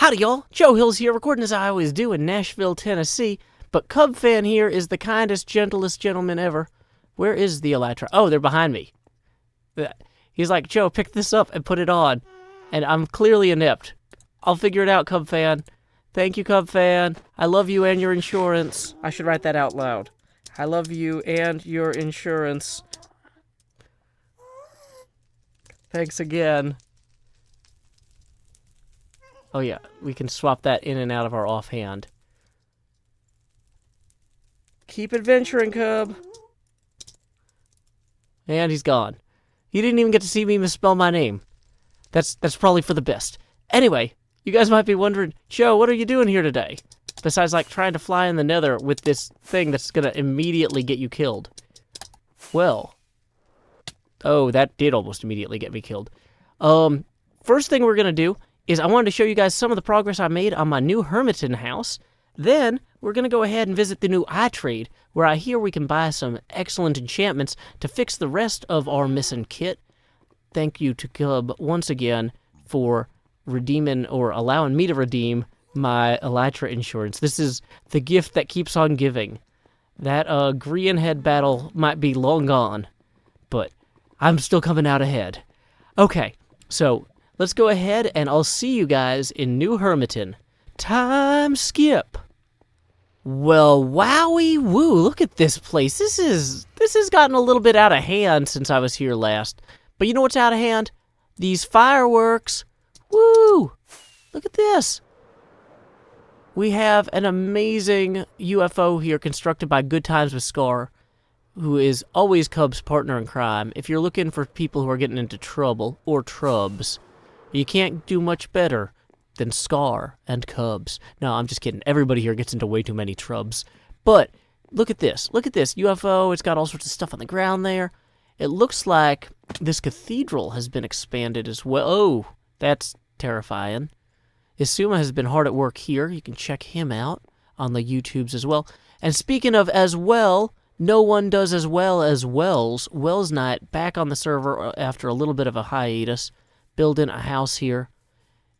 Howdy, y'all. Joe Hills here, recording as I always do in Nashville, Tennessee. But Cub Fan here is the kindest, gentlest gentleman ever. Where is the Elytra? Oh, they're behind me. He's like, Joe, pick this up and put it on. And I'm clearly inept. I'll figure it out, Cub Fan. Thank you, Cub Fan. I love you and your insurance. I should write that out loud. I love you and your insurance. Thanks again. Oh yeah, we can swap that in and out of our offhand. Keep adventuring, Cub. And he's gone. He didn't even get to see me misspell my name. That's probably for the best. Anyway, you guys might be wondering, Joe, what are you doing here today? Besides, like, trying to fly in the nether with this thing that's gonna immediately get you killed. Well. Oh, that did almost immediately get me killed. First thing we're gonna do is I wanted to show you guys some of the progress I made on my new Hermiton house. Then, we're going to go ahead and visit the new iTrade, where I hear we can buy some excellent enchantments to fix the rest of our missing kit. Thank you to Cub once again for redeeming or allowing me to redeem my Elytra insurance. This is the gift that keeps on giving. That Grian head battle might be long gone, but I'm still coming out ahead. Okay, so let's go ahead and I'll see you guys in New Hermiton. Time skip. Well, wowie woo, look at this place. This has gotten a little bit out of hand since I was here last. But you know what's out of hand? These fireworks. Woo! Look at this. We have an amazing UFO here constructed by Good Times with Scar, who is always Cub's partner in crime. If you're looking for people who are getting into trouble, or trubs, you can't do much better than Scar and Cubs. No, I'm just kidding. Everybody here gets into way too many trubs. But look at this. Look at this UFO. It's got all sorts of stuff on the ground there. It looks like this cathedral has been expanded as well. Oh, that's terrifying. Isuma has been hard at work here. You can check him out on the YouTubes as well. And speaking of as well, no one does as well as Wells. Wells Knight back on the server after a little bit of a hiatus, building a house here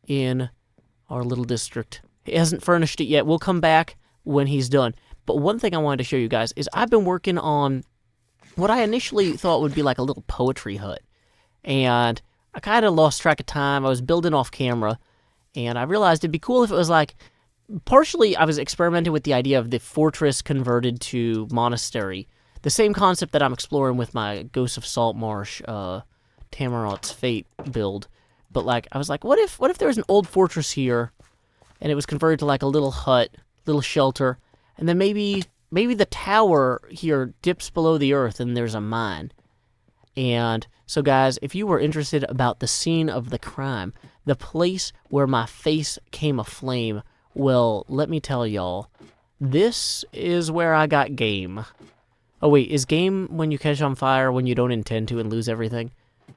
in our little district. He hasn't furnished it yet. We'll come back when he's done. But one thing I wanted to show you guys is I've been working on what I initially thought would be like a little poetry hut. And I kind of lost track of time. I was building off camera, and I realized it'd be cool if it was like, partially I was experimenting with the idea of the fortress converted to monastery. The same concept that I'm exploring with my Ghosts of Saltmarsh, Tamarot's Fate build. But like, I was like, what if there was an old fortress here, and it was converted to like a little hut, little shelter, and then maybe the tower here dips below the earth and there's a mine. And so guys, if you were interested about the scene of the crime, the place where my face came aflame, well, let me tell y'all, this is where I got game. Oh wait, is game when you catch on fire when you don't intend to and lose everything?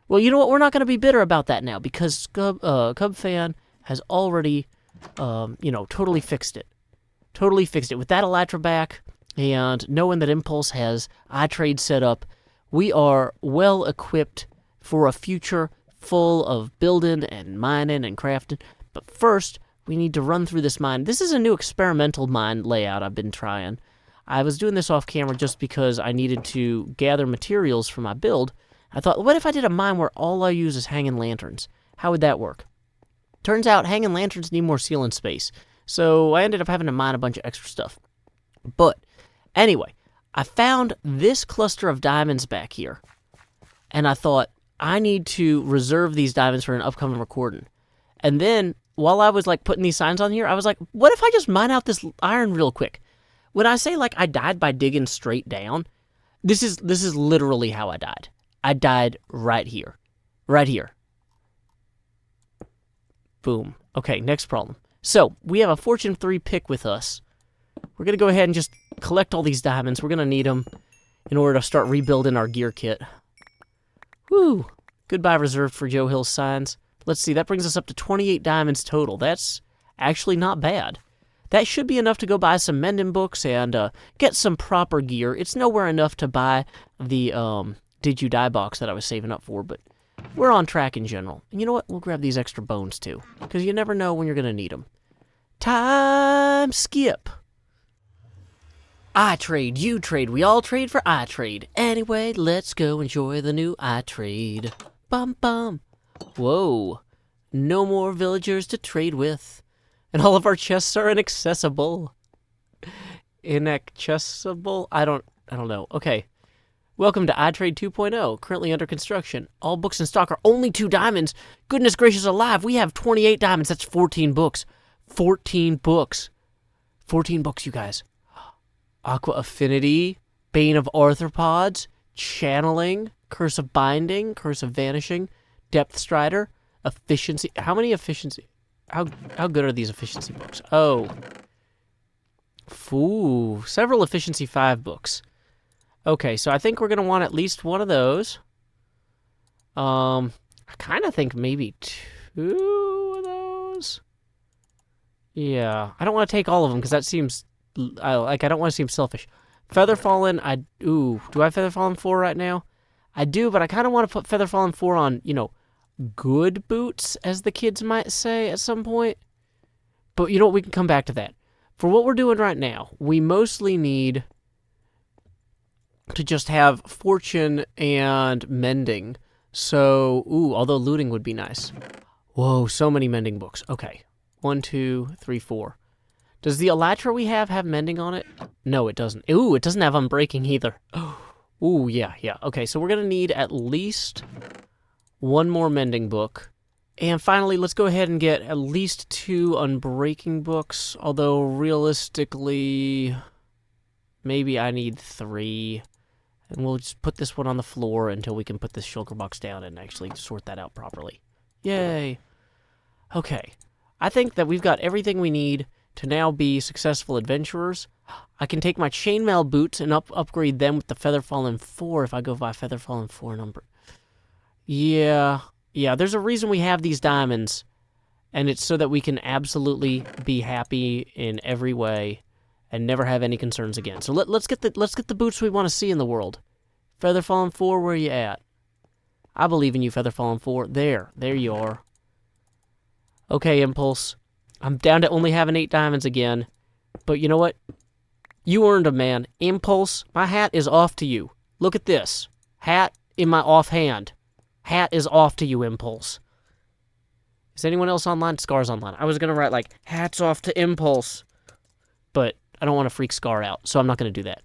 Well, you know what? We're not going to be bitter about that now because Cub Fan has already, totally fixed it. Totally fixed it. With that Elytra back and knowing that Impulse has iTrade set up, we are well equipped for a future full of building and mining and crafting. But first, we need to run through this mine. This is a new experimental mine layout I've been trying. I was doing this off camera just because I needed to gather materials for my build. I thought, what if I did a mine where all I use is hanging lanterns? How would that work? Turns out hanging lanterns need more ceiling space. So I ended up having to mine a bunch of extra stuff. But anyway, I found this cluster of diamonds back here. And I thought, I need to reserve these diamonds for an upcoming recording. And then, while I was like putting these signs on here, I was like, what if I just mine out this iron real quick? When I say like I died by digging straight down, this is literally how I died. I died right here. Right here. Boom. Okay, next problem. So, we have a Fortune 3 pick with us. We're going to go ahead and just collect all these diamonds. We're going to need them in order to start rebuilding our gear kit. Woo! Goodbye reserved for Joe Hills signs. Let's see, that brings us up to 28 diamonds total. That's actually not bad. That should be enough to go buy some mending books and get some proper gear. It's nowhere enough to buy the Did You Die box that I was saving up for, but we're on track in general. And you know what? We'll grab these extra bones too, because you never know when you're going to need them. Time skip. I trade, you trade, we all trade for iTrade. Anyway, let's go enjoy the new iTrade. Bum bum. Whoa. No more villagers to trade with. And all of our chests are inaccessible. Inaccessible? I don't know. Okay. Welcome to iTrade 2.0, currently under construction. All books in stock are only 2 diamonds. Goodness gracious alive, we have 28 diamonds. That's 14 books. 14 books. 14 books, you guys. Aqua Affinity, Bane of Arthropods, Channeling, Curse of Binding, Curse of Vanishing, Depth Strider, Efficiency. How many efficiency? How good are these efficiency books? Oh. Ooh, several efficiency 5 books. Okay, so I think we're going to want at least one of those. I kind of think maybe 2 of those. Yeah, I don't want to take all of them because that seems... I don't want to seem selfish. Featherfallen, do I have Featherfallen 4 right now? I do, but I kind of want to put Featherfallen 4 on, good boots, as the kids might say at some point. But you know what, we can come back to that. For what we're doing right now, we mostly need to just have Fortune and Mending. So, although looting would be nice. Whoa, so many Mending books. Okay, 1, 2, 3, 4. Does the Elytra we have Mending on it? No, it doesn't. It doesn't have Unbreaking either. Ooh, yeah. Okay, so we're going to need at least 1 more Mending book. And finally, let's go ahead and get at least 2 Unbreaking books. Although, realistically, maybe I need 3. And we'll just put this one on the floor until we can put this shulker box down and actually sort that out properly. Yay. Okay. I think that we've got everything we need to now be successful adventurers. I can take my chainmail boots and upgrade them with the Featherfallen 4 if I go buy Featherfallen 4 number. Yeah, there's a reason we have these diamonds, and it's so that we can absolutely be happy in every way and never have any concerns again. So let's get the boots we want to see in the world. Featherfallen 4, where you at? I believe in you, Featherfallen 4. There you are. Okay, Impulse. I'm down to only having 8 diamonds again. But you know what? You earned them, man. Impulse, my hat is off to you. Look at this. Hat in my offhand. Hat is off to you, Impulse. Is anyone else online? Scar's online. I was going to write, hats off to Impulse. But I don't want to freak Scar out, so I'm not going to do that.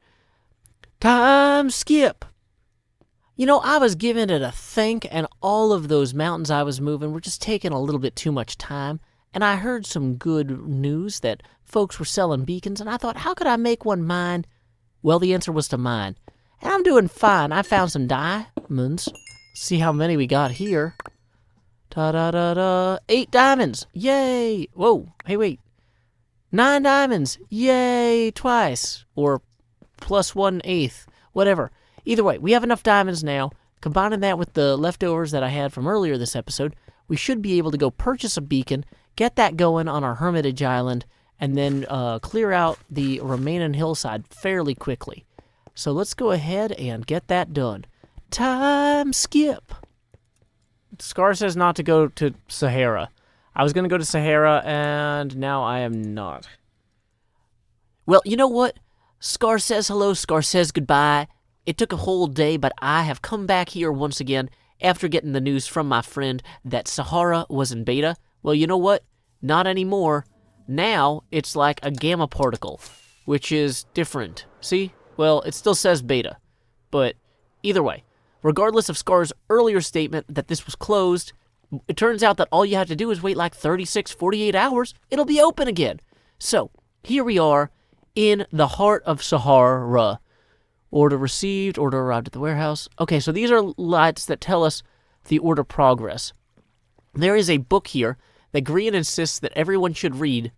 Time skip. I was giving it a think, and all of those mountains I was moving were just taking a little bit too much time. And I heard some good news that folks were selling beacons, and I thought, how could I make one mine? Well, the answer was to mine. And I'm doing fine. I found some diamonds. See how many we got here. Ta-da-da-da. 8 diamonds. Yay. Whoa. Hey, wait. 9 diamonds. Yay. Twice. Or plus 1/8. Whatever. Either way, we have enough diamonds now. Combining that with the leftovers that I had from earlier this episode, we should be able to go purchase a beacon, get that going on our Hermitage Island, and then clear out the remaining hillside fairly quickly. So let's go ahead and get that done. Time skip. Scar says not to go to Sahara. I was going to go to Sahara, and now I am not. Well, you know what? Scar says hello, Scar says goodbye. It took a whole day, but I have come back here once again after getting the news from my friend that Sahara was in beta. Well, you know what? Not anymore. Now, it's like a gamma particle, which is different. See? Well, it still says beta. But either way, regardless of Scar's earlier statement that this was closed, it turns out that all you have to do is wait 36, 48 hours. It'll be open again. So, here we are in the heart of Sahara. Order received, order arrived at the warehouse. Okay, so these are lights that tell us the order progress. There is a book here that Grian insists that everyone should read.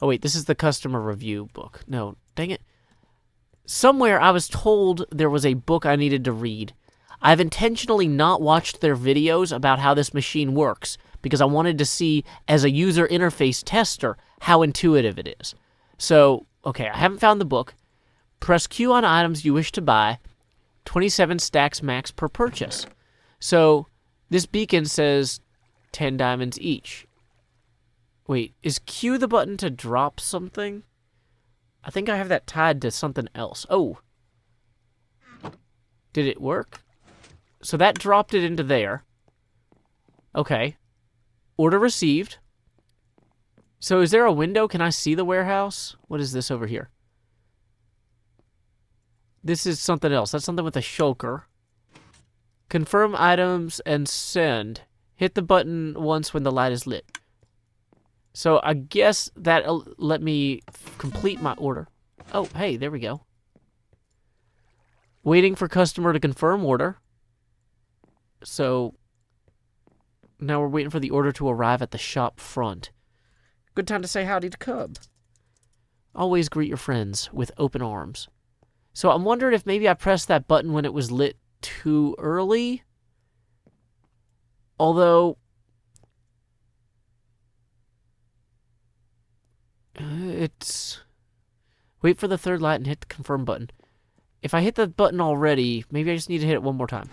Oh wait, this is the customer review book. No, dang it. Somewhere I was told there was a book I needed to read. I've intentionally not watched their videos about how this machine works because I wanted to see, as a user interface tester, how intuitive it is. So, okay, I haven't found the book. Press Q on items you wish to buy. 27 stacks max per purchase. So, this beacon says 10 diamonds each. Wait, is Q the button to drop something? I think I have that tied to something else. Oh. Did it work? So that dropped it into there. Okay. Order received. So is there a window? Can I see the warehouse? What is this over here? This is something else. That's something with a shulker. Confirm items and send. Hit the button once when the light is lit. So I guess that'll let me complete my order. Oh, hey, there we go. Waiting for customer to confirm order. So now we're waiting for the order to arrive at the shop front. Good time to say howdy to Cub. Always greet your friends with open arms. So I'm wondering if maybe I pressed that button when it was lit too early. Although it's wait for the third light and hit the confirm button. If I hit the button already, maybe I just need to hit it one more time.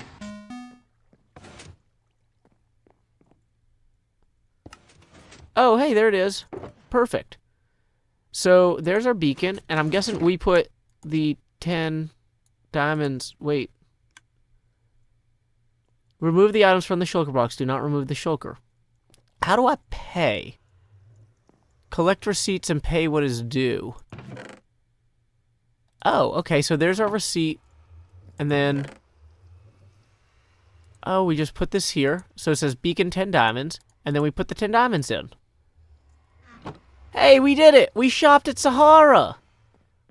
Oh, hey, there it is. Perfect. So there's our beacon, and I'm guessing we put the 10 diamonds. Wait. Remove the items from the shulker box. Do not remove the shulker. How do I pay? Collect receipts and pay what is due. Oh, okay, so there's our receipt. And then... oh, we just put this here. So it says beacon 10 diamonds. And then we put the 10 diamonds in. Hey, we did it! We shopped at Sahara!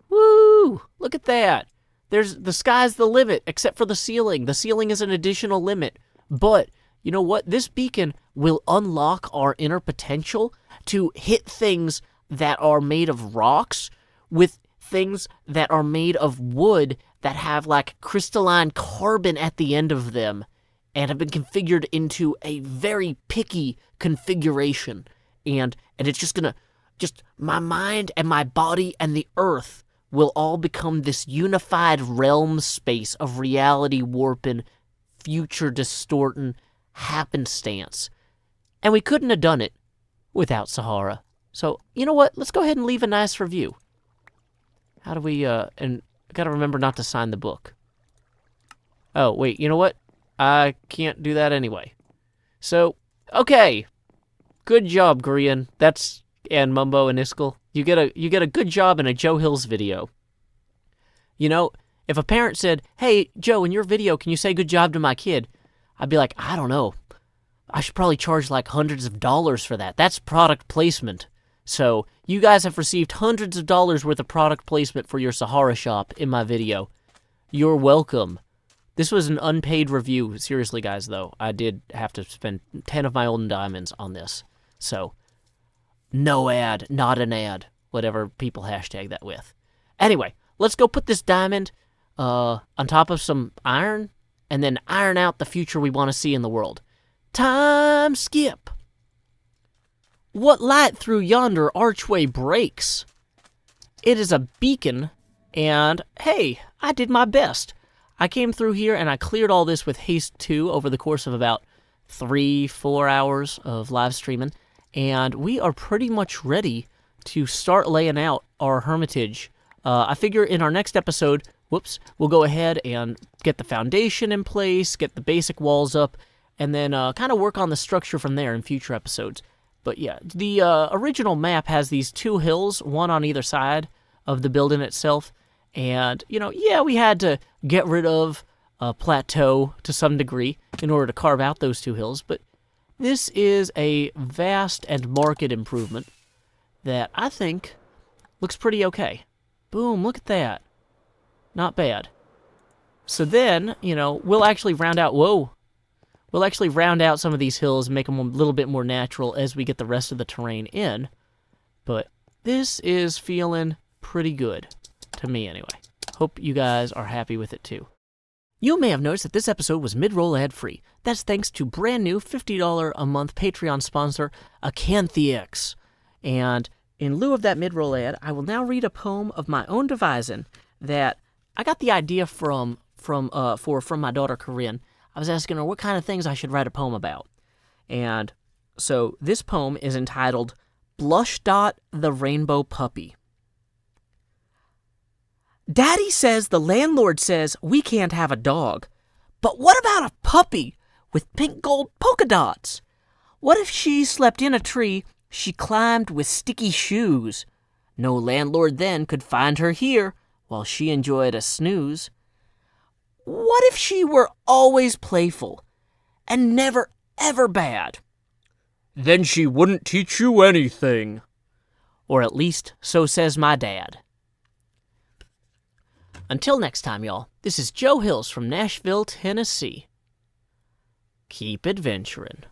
Woo! Look at that. The sky's the limit, except for the ceiling. The ceiling is an additional limit. But, you know what? This beacon will unlock our inner potential to hit things that are made of rocks with things that are made of wood that have, like, crystalline carbon at the end of them and have been configured into a very picky configuration. And it's just gonna... just my mind and my body and the earth will all become this unified realm space of reality warping, future distorting happenstance. And we couldn't have done it without Sahara. So, you know what? Let's go ahead and leave a nice review. How do we, and I gotta remember not to sign the book. Oh, wait, you know what? I can't do that anyway. So, okay. Good job, Grian. And Mumbo and Iskall. You get a good job in a Joe Hills video. You know, if a parent said, "Hey, Joe, in your video, can you say good job to my kid?" I'd be like, I don't know. I should probably charge like hundreds of dollars for that. That's product placement. So, you guys have received hundreds of dollars worth of product placement for your Sahara shop in my video. You're welcome. This was an unpaid review. Seriously, guys, though. I did have to spend 10 of my own diamonds on this. So... no ad, not an ad, whatever people hashtag that with. Anyway, let's go put this diamond on top of some iron, and then iron out the future we want to see in the world. Time skip. What light through yonder archway breaks? It is a beacon, and hey, I did my best. I came through here and I cleared all this with haste 2 over the course of about 3-4 hours of live streaming. And we are pretty much ready to start laying out our hermitage. I figure in our next episode, we'll go ahead and get the foundation in place, get the basic walls up, and then kind of work on the structure from there in future episodes. But yeah, the original map has these 2 hills, one on either side of the building itself. And, you know, yeah, we had to get rid of a plateau to some degree in order to carve out those 2 hills, but this is a vast and marked improvement that I think looks pretty okay. Boom, look at that. Not bad. So then, you know, we'll actually round out... whoa. We'll actually round out some of these hills and make them a little bit more natural as we get the rest of the terrain in. But this is feeling pretty good. To me, anyway. Hope you guys are happy with it, too. You may have noticed that this episode was mid-roll ad-free. That's thanks to brand new $50 a month Patreon sponsor, Acanthix. And in lieu of that mid-roll ad, I will now read a poem of my own devising that I got the idea from my daughter Corinne. I was asking her what kind of things I should write a poem about. And so this poem is entitled Blush Dot the Rainbow Puppy. Daddy says the landlord says we can't have a dog. But what about a puppy with pink gold polka dots? What if she slept in a tree she climbed with sticky shoes? No landlord then could find her here while she enjoyed a snooze. What if she were always playful and never ever bad? Then she wouldn't teach you anything. Or at least so says my dad. Until next time, y'all, this is Joe Hills from Nashville, Tennessee. Keep adventuring.